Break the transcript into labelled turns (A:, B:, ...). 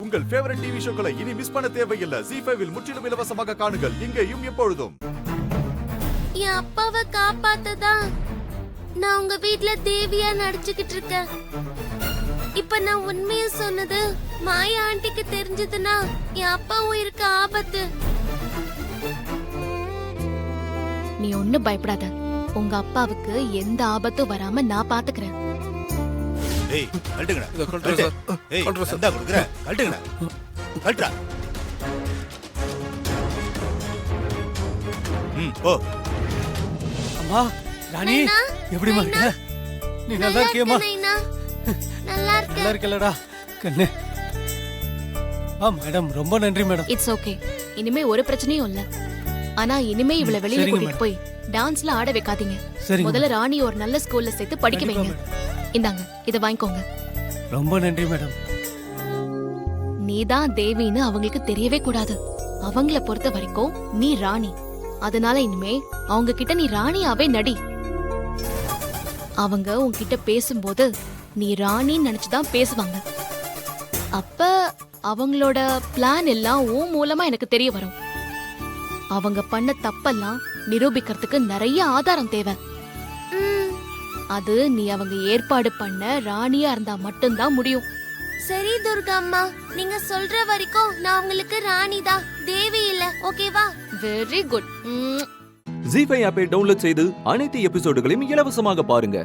A: உங்கள் favourite TV ஷோக்களை இனி miss பண்ண தேவையில்லை. ZEE5 இல் முற்றிலும் இலவசமாக காணுங்கள். இங்கேயும் எப்பொழுதும்.
B: என் அப்பாவை காப்பாத்ததா நான் உங்க வீட்ல தேவியா நடிச்சுக்கிட்டு இருக்கேன். இப்ப நான் உண்மையை சொன்னது மாயா ஆண்டிக்கு தெரிஞ்சதுன்னா என் அப்பா உயிருக்கு ஆபத்து.
C: நீ ஒண்ணும் பயப்படாத. உங்க அப்பாவுக்கு எந்த ஆபத்தும் வராம நான் பாத்துக்கிறேன்.
D: ஏய் கழட்டுங்கடா. இத கழட்டு சார். ஏய் சந்தா குடுக்குற. கழட்டுங்கடா. கழட்டுடா. ஓ
E: அம்மா ராணி
B: நைனா,
E: எப்படிமா இருக்க? நீ நல்லா இருக்கியம்மா?
B: நைனா, நல்லா இருக்கேன்.
E: நல்லா இருக்கலடா கண்ணு. மேடம் ரொம்ப நன்றி மேடம்.
C: It's okay. இனிமே ஒரு பிரச்சனையும் இல்ல. ஆனா இனிமே இவளை வெளியில
E: சரிங்க
C: கூட்டிட்டு போய் டான்ஸ்ல ஆட வைக்காதீங்க.
E: சரிங்க
C: முதல்ல ராணி ஒரு நல்ல ஸ்கூல்ல சேர்த்து படிக்க
E: கண்டிப்பா
C: வைங்க.
E: மேடம்.
C: இந்தாங்க இத வாங்கிக்கோங்க.
E: ரொம்ப நன்றி மேடம்.
C: நீதான் தேவின்னு அவங்களுக்கு தெரியவே கூடாது. அவங்கள பொறுத்த வரைக்கும் நீ ராணி. அதனால இனிமே அவங்க கிட்ட நீ ராணியாவே நடி. அவங்க உன்கிட்ட பேசும்போது நீ ராணின்னு நினைச்சுதான் பேசுவாங்க. அப்ப அவங்களோட பிளான் எல்லாம் உன் மூலமா எனக்கு தெரிய வரும். அவங்க பண்ண தப்பெல்லாம் நிரூபிக்கிறதுக்கு நிறைய ஆதாரம் தேவை.
B: ம்,
C: அது நீ அவங்க ஏற்பாடு பண்ண ராணியா இருந்தா மட்டும்தான் முடியும்.
B: சரி துர்கா அம்மா, நீங்க சொல்ற வரைக்கும் நான் உங்களுக்கு ராணி தான், தேவி இல்ல. ஓகேவா?
C: Very good.
F: ZEE5 ஆப்பை டவுன்லோட் செய்து அனைத்து எபிசோடுகளையும் இலவசமாக பாருங்க.